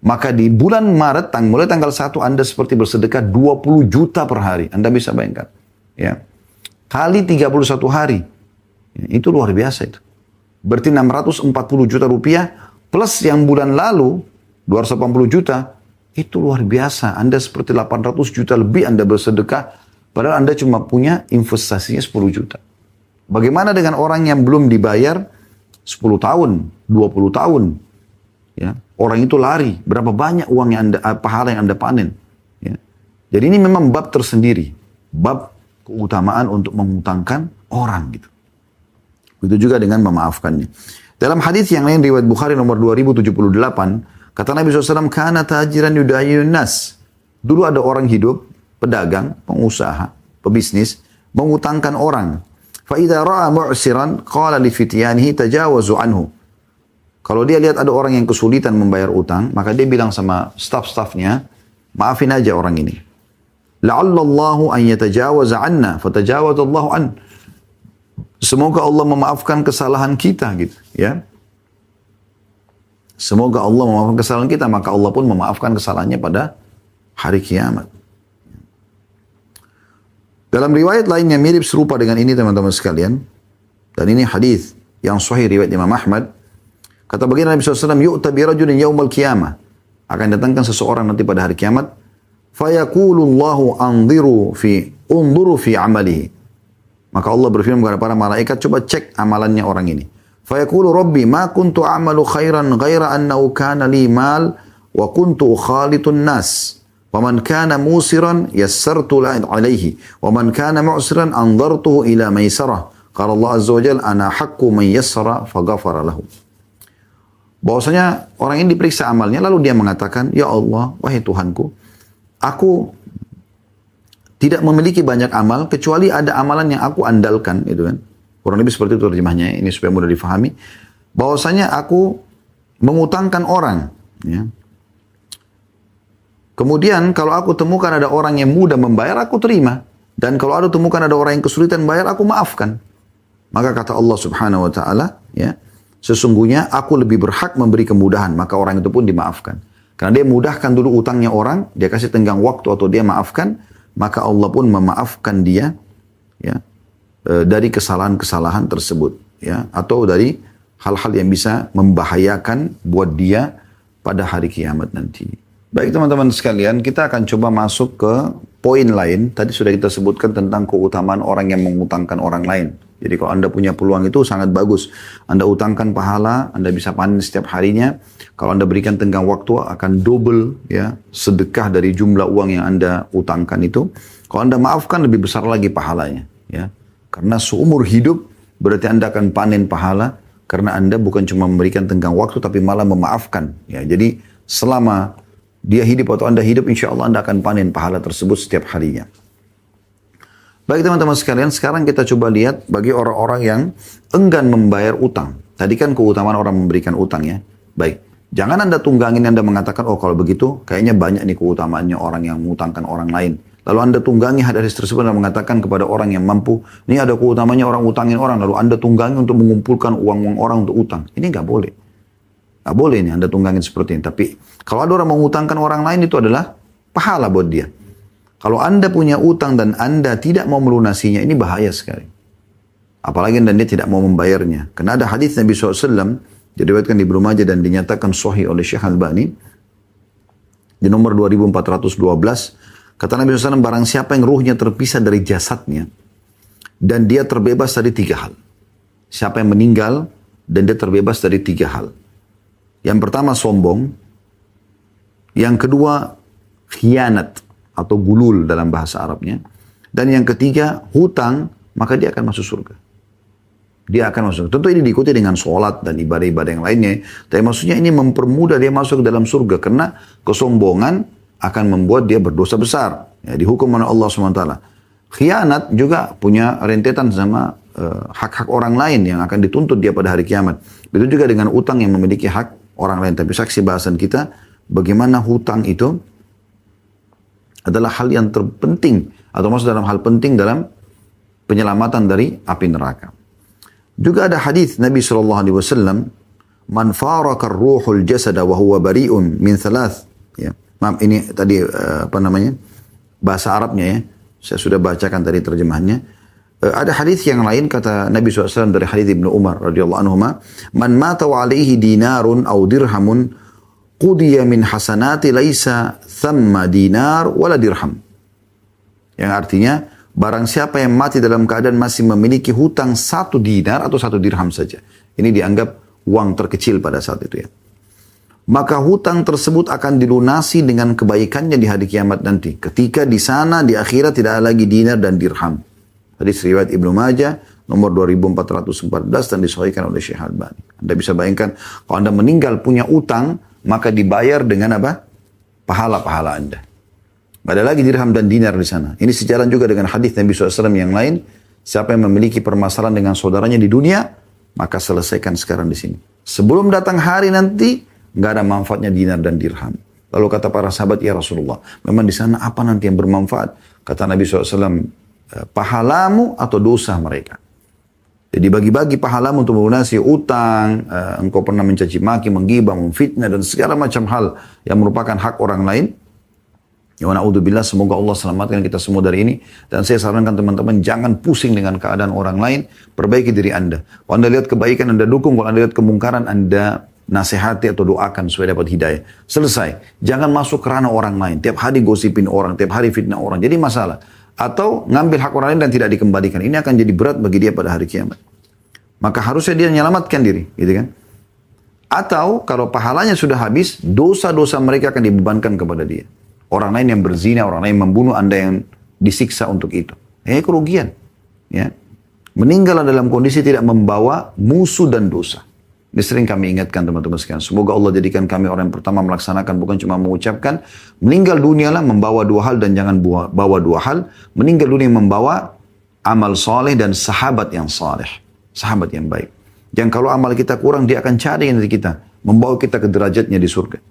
Maka di bulan Maret, mulai tanggal 1, Anda seperti bersedekah 20 juta per hari. Anda bisa bayangkan. Ya. Kali 31 hari. Ya, itu luar biasa itu. Berarti 640 juta rupiah, plus yang bulan lalu, 280 juta, itu luar biasa. Anda seperti 800 juta lebih Anda bersedekah, padahal Anda cuma punya investasinya 10 juta. Bagaimana dengan orang yang belum dibayar 10 tahun, 20 tahun? Ya, orang itu lari, berapa banyak uang yang pahala yang Anda panen. Ya. Jadi ini memang bab tersendiri, bab keutamaan untuk mengutangkan orang gitu. Begitu juga dengan memaafkannya. Dalam hadis yang lain riwayat Bukhari nomor 2078, kata Nabi SAW, kana tajiran yudayun nas. Dulu ada orang hidup, pedagang, pengusaha, pebisnis, mengutangkan orang. فَإِذَا رَأَى مُعْسِرًا قَالَ لِفِتْيَانِهِ تَجَاوَزُوا عَنْهُ. Kalau dia lihat ada orang yang kesulitan membayar utang, maka dia bilang sama staf-stafnya, maafin aja orang ini. لَعَلَّ اللَّهُ أَنْ يَتَجَاوَزَ عَنَّا فَتَجَاوَزَ اللَّهُ عَنْهُ. Semoga Allah memaafkan kesalahan kita gitu, ya. Semoga Allah memaafkan kesalahan kita, maka Allah pun memaafkan kesalahannya pada hari kiamat. Dalam riwayat lain yang mirip serupa dengan ini teman-teman sekalian, dan ini hadis yang sahih riwayat Imam Ahmad, kata baginda Nabi SAW, yu'ta bi rajulin yaumal qiyamah, akan datangkan seseorang nanti pada hari kiamat, fayaqulullahu unzuru fi amalihi. Maka Allah berfirman kepada para malaikat, coba cek amalannya orang ini. Fayaqulu rabbi ma kuntu a'malu khairan ghaira annahu kana li mal wa kuntu ukhalitun nas. Wa man kana musiran yassartu alaihi wa man kana mu'siran anzartuhu ila maisarah. Qala Allah azza wa jalla ana haqqu man yassara faghafara lahu. Bahwasanya orang ini diperiksa amalnya lalu dia mengatakan, ya Allah, wahai Tuhanku, aku tidak memiliki banyak amal kecuali ada amalan yang aku andalkan, itu kan. Kurang lebih seperti itu terjemahnya, ini supaya mudah difahami. Bahwasanya aku mengutangkan orang, ya. Kemudian kalau aku temukan ada orang yang mudah membayar, aku terima. Dan kalau ada temukan ada orang yang kesulitan bayar, aku maafkan. Maka kata Allah Subhanahu wa taala, ya, sesungguhnya aku lebih berhak memberi kemudahan, maka orang itu pun dimaafkan. Karena dia mudahkan dulu utangnya orang, dia kasih tenggang waktu atau dia maafkan, maka Allah pun memaafkan dia, ya, dari kesalahan-kesalahan tersebut, ya, atau dari hal-hal yang bisa membahayakan buat dia pada hari kiamat nanti. Baik teman-teman sekalian, kita akan coba masuk ke poin lain. Tadi sudah kita sebutkan tentang keutamaan orang yang mengutangkan orang lain. Jadi kalau Anda punya peluang itu sangat bagus. Anda utangkan pahala, Anda bisa panen setiap harinya. Kalau Anda berikan tenggang waktu akan double, ya, sedekah dari jumlah uang yang Anda utangkan itu. Kalau Anda maafkan lebih besar lagi pahalanya, ya. Karena seumur hidup berarti Anda akan panen pahala karena Anda bukan cuma memberikan tenggang waktu tapi malah memaafkan, ya. Jadi selama dia hidup atau Anda hidup, insya Allah Anda akan panen pahala tersebut setiap harinya. Baik teman-teman sekalian, sekarang kita coba lihat bagi orang-orang yang enggan membayar utang. Tadi kan keutamaan orang memberikan utang, ya. Baik, jangan Anda tunggangin, Anda mengatakan, oh kalau begitu kayaknya banyak nih keutamaannya orang yang mengutangkan orang lain. Lalu Anda tunggangi hadis tersebut dan mengatakan kepada orang yang mampu, ini ada keutamanya orang utangin orang, lalu Anda tunggangi untuk mengumpulkan uang-uang orang untuk utang. Ini nggak boleh. Nggak boleh nih Anda tunggangin seperti ini. Tapi kalau ada orang mengutangkan orang lain itu adalah pahala buat dia. Kalau Anda punya utang dan Anda tidak mau melunasinya, ini bahaya sekali. Apalagi dan dia tidak mau membayarnya. Karena ada hadis Nabi SAW, diriwayatkan di Ibnu Majah dan dinyatakan sahih oleh Syekh Albani, di nomor 2412, kata Nabi SAW, barang siapa yang ruhnya terpisah dari jasadnya, dan dia terbebas dari 3 hal. Siapa yang meninggal, dan dia terbebas dari 3 hal. Yang pertama sombong, yang kedua khianat atau gulul dalam bahasa Arabnya, dan yang ketiga hutang, maka dia akan masuk surga. Dia akan masuk. Tentu ini diikuti dengan sholat dan ibadah-ibadah yang lainnya, tapi maksudnya ini mempermudah dia masuk ke dalam surga karena kesombongan akan membuat dia berdosa besar, ya, dihukum oleh Allah SWT. Khianat juga punya rentetan sama hak-hak orang lain yang akan dituntut dia pada hari kiamat. Begitu juga dengan utang yang memiliki hak orang lain. Tapi saksi bahasan kita, bagaimana hutang itu adalah hal yang terpenting, atau maksud dalam hal penting dalam penyelamatan dari api neraka. Juga ada hadis Nabi SAW, man faraka ruhul jasada wa huwa bari'un min thalath. Ya. Maaf, ini tadi bahasa Arabnya, ya. Saya sudah bacakan tadi terjemahannya. Ada hadis yang lain kata Nabi SAW dari hadis Ibnu Umar radhiyallahu anhu, man mata wa alaihi dinarun aw dirhamun qudiya min hasanati laisa thamma dinar wala dirham. Yang artinya barang siapa yang mati dalam keadaan masih memiliki hutang 1 dinar atau 1 dirham saja. Ini dianggap uang terkecil pada saat itu, ya. Maka hutang tersebut akan dilunasi dengan kebaikannya di hari kiamat nanti. Ketika di sana di akhirat tidak ada lagi dinar dan dirham. Hadis riwayat Ibnu Majah nomor 2414 dan disahihkan oleh Syekh Albani. Anda bisa bayangkan kalau Anda meninggal punya utang, maka dibayar dengan apa? Pahala-pahala Anda. Nggak ada lagi dirham dan dinar di sana. Ini sejalan juga dengan hadis Nabi SAW yang lain. Siapa yang memiliki permasalahan dengan saudaranya di dunia, maka selesaikan sekarang di sini. Sebelum datang hari nanti, nggak ada manfaatnya dinar dan dirham. Lalu kata para sahabat, ya Rasulullah, memang di sana apa nanti yang bermanfaat? Kata Nabi SAW, pahalamu atau dosa mereka. Jadi bagi-bagi pahalamu untuk melunasi utang, engkau pernah mencaci maki, menggibah, memfitnah, dan segala macam hal yang merupakan hak orang lain. Ya na'udzubillah, semoga Allah selamatkan kita semua dari ini. Dan saya sarankan teman-teman, jangan pusing dengan keadaan orang lain, perbaiki diri Anda. Kalau Anda lihat kebaikan, Anda dukung. Kalau Anda lihat kemungkaran, Anda nasihati atau doakan supaya dapat hidayah. Selesai. Jangan masuk kerana orang lain. Tiap hari gosipin orang, tiap hari fitnah orang. Jadi masalah. Atau ngambil hak orang lain dan tidak dikembalikan. Ini akan jadi berat bagi dia pada hari kiamat. Maka harusnya dia menyelamatkan diri. Gitu kan? Atau kalau pahalanya sudah habis, dosa-dosa mereka akan dibebankan kepada dia. Orang lain yang berzina, orang lain yang membunuh, Anda yang disiksa untuk itu. Kerugian. Ya. Meninggal dalam kondisi tidak membawa musuh dan dosa. Ini sering kami ingatkan teman-teman sekalian. Semoga Allah jadikan kami orang yang pertama melaksanakan, bukan cuma mengucapkan. Meninggal dunia lah membawa dua hal dan jangan bawa dua hal. Meninggal dunia membawa amal soleh dan sahabat yang soleh. Sahabat yang baik. Yang kalau amal kita kurang, dia akan cari dari kita. Membawa kita ke derajatnya di surga.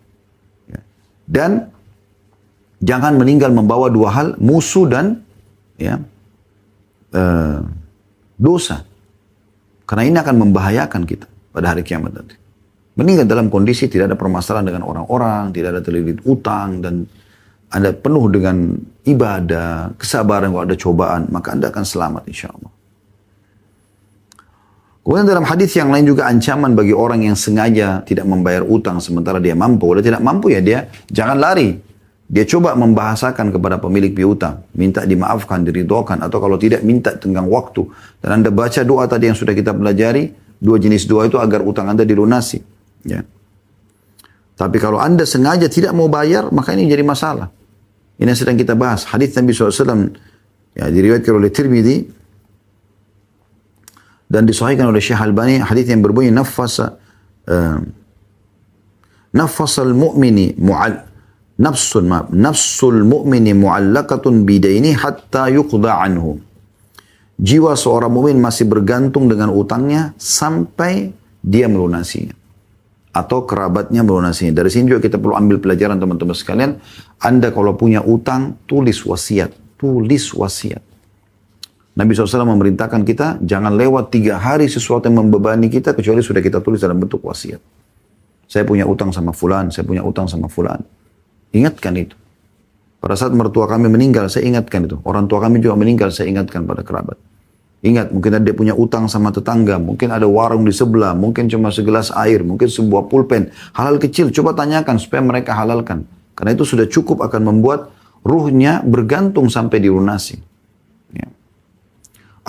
Ya. Dan jangan meninggal membawa dua hal, musuh dan ya, dosa. Karena ini akan membahayakan kita pada hari kiamat nanti. Meninggal dalam kondisi tidak ada permasalahan dengan orang-orang, tidak ada terlilit utang, dan Anda penuh dengan ibadah, kesabaran kalau ada cobaan, maka Anda akan selamat insya Allah. Kemudian dalam hadis yang lain juga ancaman bagi orang yang sengaja tidak membayar utang sementara dia mampu. Kalau tidak mampu ya dia jangan lari. Dia coba membahasakan kepada pemilik piutang, minta dimaafkan, diridhokan, atau kalau tidak minta tenggang waktu. Dan Anda baca doa tadi yang sudah kita pelajari, dua jenis doa itu agar utang Anda dilunasi. Ya. Tapi kalau Anda sengaja tidak mau bayar, maka ini jadi masalah. Ini yang sedang kita bahas. Hadis Nabi SAW ya, diriwayatkan oleh Tirmidzi dan disahihkan oleh Syekh Albani. Hadis yang berbunyi nafasal mu'mini nafsul mu'mini mu'allaqatun bidaini hatta yuqda anhu. Jiwa seorang mukmin masih bergantung dengan utangnya sampai dia melunasinya atau kerabatnya melunasinya. Dari sini juga kita perlu ambil pelajaran teman-teman sekalian. Anda kalau punya utang, tulis wasiat. Tulis wasiat. Nabi SAW memerintahkan kita jangan lewat 3 hari sesuatu yang membebani kita kecuali sudah kita tulis dalam bentuk wasiat. Saya punya utang sama fulan, saya punya utang sama fulan. Ingatkan itu. Pada saat mertua kami meninggal, saya ingatkan itu. Orang tua kami juga meninggal, saya ingatkan pada kerabat. Ingat, mungkin dia punya utang sama tetangga, mungkin ada warung di sebelah, mungkin cuma segelas air, mungkin sebuah pulpen. Hal-hal kecil, coba tanyakan supaya mereka halalkan. Karena itu sudah cukup akan membuat ruhnya bergantung sampai dilunasi. Ya.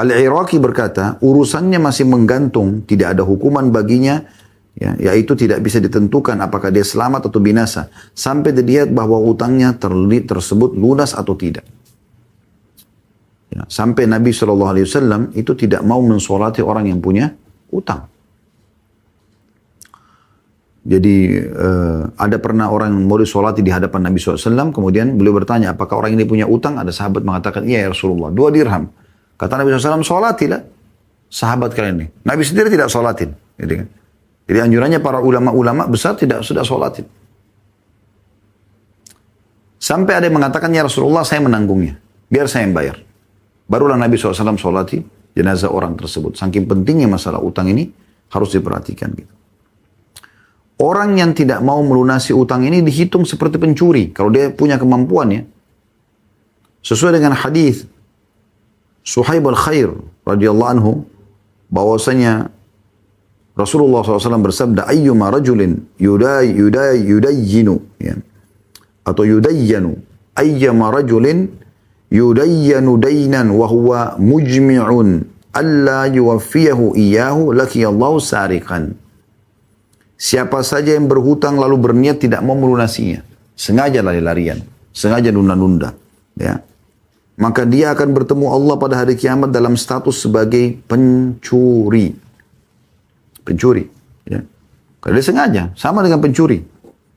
Al-Iraqi berkata, urusannya masih menggantung, tidak ada hukuman baginya, ya, yaitu tidak bisa ditentukan apakah dia selamat atau binasa sampai dilihat bahwa utangnya tersebut lunas atau tidak. Ya, sampai Nabi SAW itu tidak mau mensolati orang yang punya utang. Jadi ada pernah orang yang mau disolati di hadapan Nabi SAW, kemudian beliau bertanya apakah orang ini punya utang. Ada sahabat mengatakan iya ya Rasulullah, 2 dirham. Kata Nabi SAW, solatilah sahabat kalian ini. Nabi sendiri tidak solatin, gitu kan. Jadi anjurannya para ulama-ulama besar tidak sudah sholatin. Sampai ada yang mengatakan, ya Rasulullah saya menanggungnya. Biar saya yang bayar. Barulah Nabi SAW sholati jenazah orang tersebut. Saking pentingnya masalah utang ini harus diperhatikan. Gitu. Orang yang tidak mau melunasi utang ini dihitung seperti pencuri. Kalau dia punya kemampuan ya. Sesuai dengan hadis Suhaib al-Khair radhiyallahu anhu. Bahwasanya Rasulullah SAW bersabda, ayyuma rajulin yudayyinu, ya, atau yudayyanu, ayyama rajulin yudayyanu daynan wa huwa mujmi'un alla yuwaffiyahu iyyahu lakiyallahu sariqan. Siapa saja yang berhutang lalu berniat tidak mau melunasinya, sengaja lari-larian, sengaja nunda-nunda, ya, maka dia akan bertemu Allah pada hari kiamat dalam status sebagai pencuri. Pencuri. Ya. Karena dia sengaja. Sama dengan pencuri.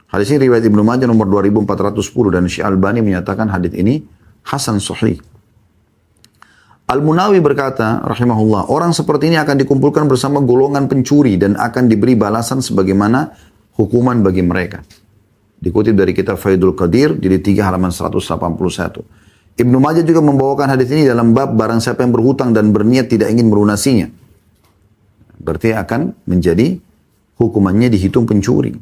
Hadis ini riwayat Ibnu Majah nomor 2410 dan Syekh Albani menyatakan hadis ini hasan sahih. Al-Munawi berkata, rahimahullah, orang seperti ini akan dikumpulkan bersama golongan pencuri dan akan diberi balasan sebagaimana hukuman bagi mereka. Dikutip dari kitab Faidul Qadir, jilid 3 halaman 181. Ibnu Majah juga membawakan hadis ini dalam bab barang siapa yang berhutang dan berniat tidak ingin melunasinya. Berarti akan menjadi hukumannya dihitung pencuri.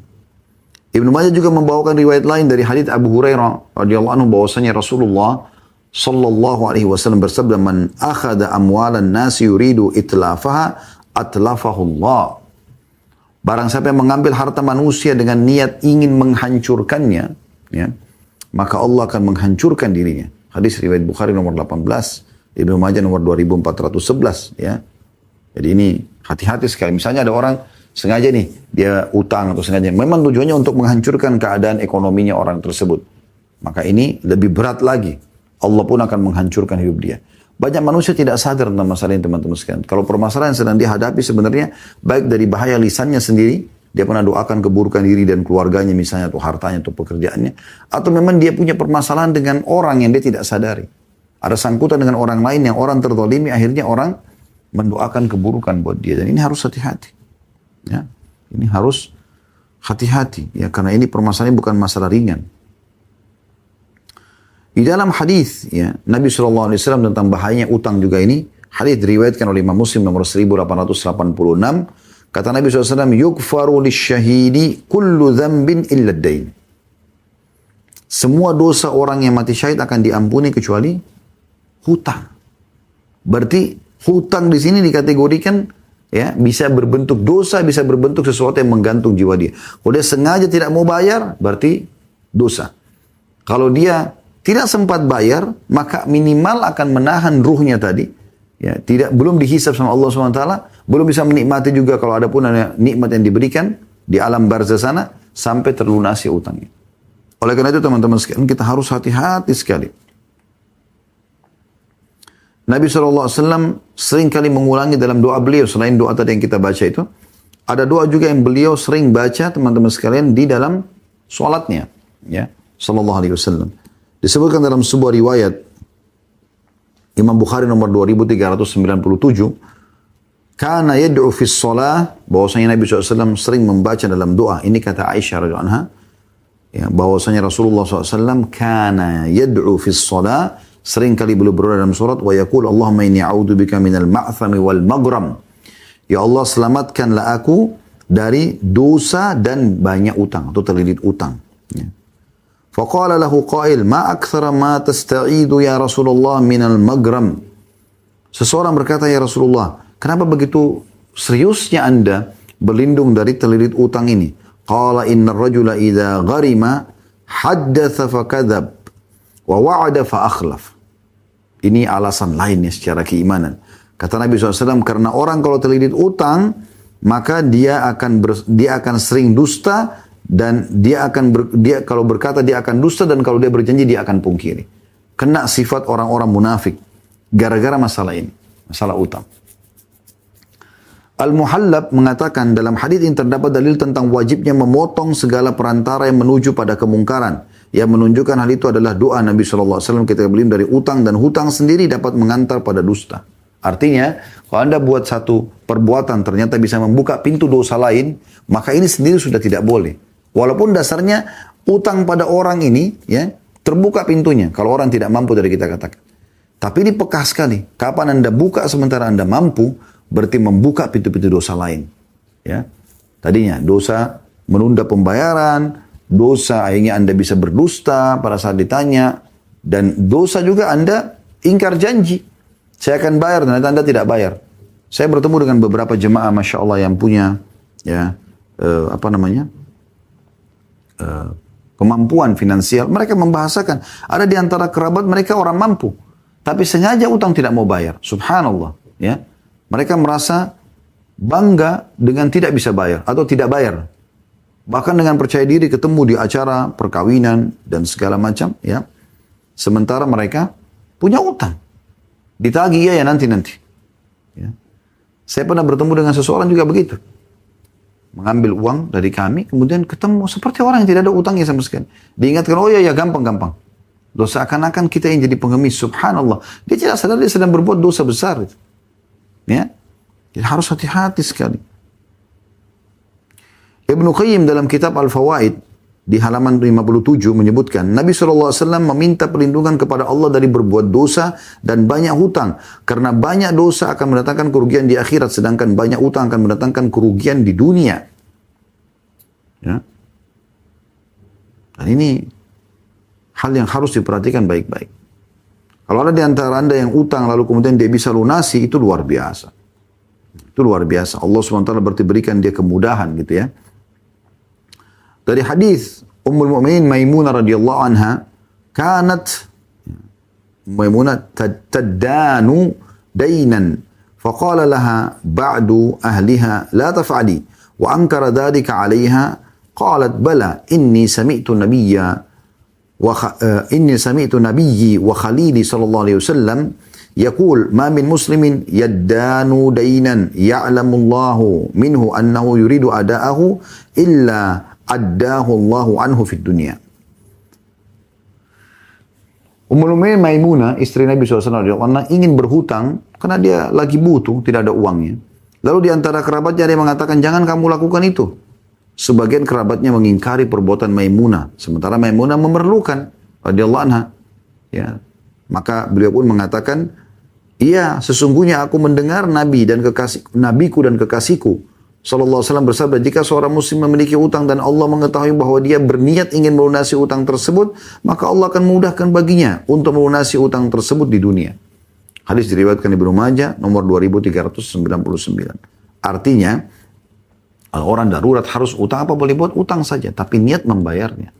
Ibnu Majah juga membawakan riwayat lain dari hadits Abu Hurairah radhiyallahu anhu bahwasanya Rasulullah sallallahu alaihi wasallam bersabda, "Man akhadha amwalan nasi yuridu itlafaha atlafahu Allah." Barang siapa yang mengambil harta manusia dengan niat ingin menghancurkannya, ya, maka Allah akan menghancurkan dirinya. Hadis riwayat Bukhari nomor 18, Ibnu Majah nomor 2411, ya. Jadi ini hati-hati sekali. Misalnya ada orang sengaja nih, dia utang atau sengaja. Memang tujuannya untuk menghancurkan keadaan ekonominya orang tersebut. Maka ini lebih berat lagi. Allah pun akan menghancurkan hidup dia. Banyak manusia tidak sadar tentang masalah ini teman-teman sekalian. Kalau permasalahan yang sedang dihadapi sebenarnya, baik dari bahaya lisannya sendiri, dia pernah doakan keburukan diri dan keluarganya misalnya, atau hartanya, atau pekerjaannya. Atau memang dia punya permasalahan dengan orang yang dia tidak sadari. Ada sangkutan dengan orang lain yang orang terzalimi, akhirnya orang mendoakan keburukan buat dia. Dan ini harus hati-hati. Ya, ini harus hati-hati. Ya, karena ini permasalahan bukan masalah ringan. Di dalam hadis, ya, Nabi SAW tentang bahayanya utang juga ini, hadis diriwayatkan oleh Imam Muslim nomor 1886, kata Nabi SAW, "Yukfaru lisyahidi kullu dzambin illa ad-dain." Semua dosa orang yang mati syahid akan diampuni kecuali hutang. Berarti hutang di sini dikategorikan, ya, bisa berbentuk dosa, bisa berbentuk sesuatu yang menggantung jiwa dia. Kalau dia sengaja tidak mau bayar, berarti dosa. Kalau dia tidak sempat bayar, maka minimal akan menahan ruhnya tadi. Ya, belum dihisab sama Allah SWT, belum bisa menikmati juga kalau ada pun ada nikmat yang diberikan di alam barzah sana, sampai terlunasi utangnya. Oleh karena itu teman-teman sekalian, kita harus hati-hati sekali. Nabi SAW sering kali mengulangi dalam doa beliau, selain doa tadi yang kita baca itu, ada doa juga yang beliau sering baca teman-teman sekalian di dalam sholatnya. Ya, Sallallahu Alaihi Wasallam. Disebutkan dalam sebuah riwayat Imam Bukhari nomor 2397, kana yad'u fis shalah, bahwasanya Nabi SAW sering membaca dalam doa. Ini kata Aisyah radhiyallahu anha, ya, bahwasanya Rasulullah SAW kana yad'u fis shalah, sering kali beliau berdoa dalam surat, wa yaqul Allahumma inni a'udzubika minal ma'thami wal maghram. Ya Allah, selamatkanlah aku dari dosa dan banyak utang atau terlilit utang. Ya. Faqala lahu qail, ma akthara ma tasta'idu ya Rasulullah minal maghram. Seseorang berkata, ya Rasulullah, kenapa begitu seriusnya Anda berlindung dari terlilit utang ini? Qala innar rajula idza gharima haddatha fakadzab wa wa'ada fa akhlaf. Ini alasan lainnya secara keimanan. Kata Nabi SAW, karena orang kalau terlilit utang, maka dia akan sering dusta, dan dia kalau berkata dia akan dusta, dan kalau dia berjanji dia akan pungkiri. Kena sifat orang-orang munafik gara-gara masalah ini, masalah utang. Al-Muhallab mengatakan dalam hadis ini terdapat dalil tentang wajibnya memotong segala perantara yang menuju pada kemungkaran. Yang menunjukkan hal itu adalah doa Nabi SAW ketika beliau dari utang, dan hutang sendiri dapat mengantar pada dusta. Artinya, kalau Anda buat satu perbuatan ternyata bisa membuka pintu dosa lain, maka ini sendiri sudah tidak boleh. Walaupun dasarnya utang pada orang ini, ya, terbuka pintunya kalau orang tidak mampu dari kita katakan. Tapi ini peka sekali. Kapan Anda buka sementara Anda mampu, berarti membuka pintu-pintu dosa lain. Ya, tadinya dosa menunda pembayaran, dosa akhirnya Anda bisa berdusta pada saat ditanya, dan dosa juga Anda ingkar janji. Saya akan bayar, ternyata Anda tidak bayar. Saya bertemu dengan beberapa jemaah, Masya Allah, yang punya, ya, kemampuan finansial. Mereka membahasakan, ada di antara kerabat mereka orang mampu, tapi sengaja utang tidak mau bayar. Subhanallah. Ya, mereka merasa bangga dengan tidak bisa bayar atau tidak bayar. Bahkan dengan percaya diri ketemu di acara perkawinan dan segala macam. Ya, sementara mereka punya utang. Ditagih ya nanti. Ya. Saya pernah bertemu dengan seseorang juga begitu. mengambil uang dari kami, kemudian ketemu seperti orang yang tidak ada utangnya sama sekali. Diingatkan, oh ya gampang-gampang. Dosa seakan-akan kita yang jadi pengemis, subhanallah. Dia tidak sadar dia sedang berbuat dosa besar. Ya, jadi harus hati-hati sekali. Ibnu Qayyim dalam kitab Al-Fawaid di halaman 57 menyebutkan, Nabi SAW meminta perlindungan kepada Allah dari berbuat dosa dan banyak hutang. Karena banyak dosa akan mendatangkan kerugian di akhirat, sedangkan banyak hutang akan mendatangkan kerugian di dunia. Ya. Dan ini hal yang harus diperhatikan baik-baik. Kalau ada di antara Anda yang utang lalu kemudian dia bisa lunasi, itu luar biasa. Itu luar biasa. Allah SWT berarti berikan dia kemudahan gitu ya. Dari hadis Ummul Mukminin Maimunah radhiyallahu anha, kanat Maimunah tadanu dainan, faqala laha ba'du ahliha la taf'ali, wa ankara dhalika 'alayha, qalat bala inni sami'tu nabiyya wa khalili sallallahu alaihi wasallam yaqul ma min muslimin yaddanu dainan ya'lamullahu minhu annahu yuridu ada'ahu illa addahu Allahu anhu fid dunya. Ummul Mukminin Maimunah, istri Nabi SAW ingin berhutang karena dia lagi butuh, tidak ada uangnya. Lalu di antara kerabatnya ada yang mengatakan, jangan kamu lakukan itu. Sebagian kerabatnya mengingkari perbuatan Maimunah, sementara Maimunah memerlukan, radhiyallahu anha. Ya. Maka beliau pun mengatakan, iya, sesungguhnya aku mendengar nabiku dan kekasihku Sallallahu Alaihi Wasallam bersabda, jika seorang muslim memiliki utang dan Allah mengetahui bahwa dia berniat ingin melunasi utang tersebut, maka Allah akan memudahkan baginya untuk melunasi utang tersebut di dunia. Hadis diriwayatkan Ibnu Majah nomor 2399. Artinya, kalau orang darurat harus utang, apa boleh buat? Utang saja, tapi niat membayarnya.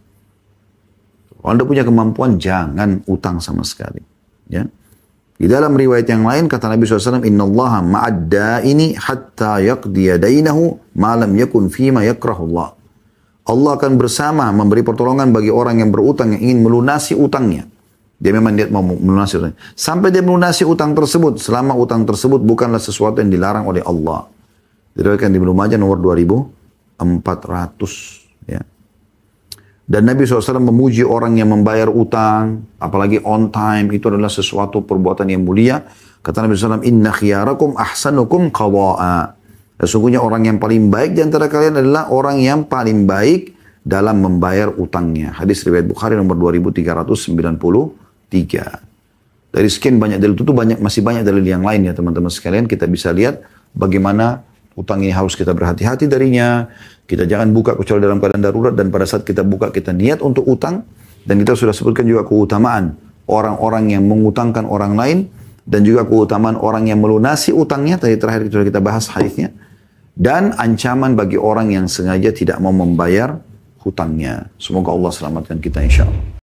Kalau Anda punya kemampuan, jangan utang sama sekali. Ya. Di dalam riwayat yang lain kata Nabi SAW, Inna allaha ma'adda'ini hatta yaqdiya dainahu ma'lam yakun fima yakrahullah. Allah akan bersama memberi pertolongan bagi orang yang berutang yang ingin melunasi utangnya. Dia memang niat mau melunasi utangnya. Sampai dia melunasi utang tersebut, selama utang tersebut bukanlah sesuatu yang dilarang oleh Allah. Diriwayatkan di Ibnu Majah nomor 2400. Ya. Dan Nabi SAW memuji orang yang membayar utang, apalagi on time, itu adalah sesuatu perbuatan yang mulia. Kata Nabi SAW, Inna khiyarakum ahsanukum qawa'a. Sesungguhnya orang yang paling baik di antara kalian adalah orang yang paling baik dalam membayar utangnya. Hadis riwayat Bukhari nomor 2393. Dari sekian banyak dalil itu masih banyak dalil yang lain ya teman-teman sekalian. Kita bisa lihat bagaimana utang ini harus kita berhati-hati darinya. Kita jangan buka kecuali dalam keadaan darurat, dan pada saat kita buka kita niat untuk utang. Dan kita sudah sebutkan juga keutamaan orang-orang yang mengutangkan orang lain, dan juga keutamaan orang yang melunasi utangnya. Tadi terakhir sudah kita bahas hadisnya. Dan ancaman bagi orang yang sengaja tidak mau membayar hutangnya. Semoga Allah selamatkan kita insya Allah.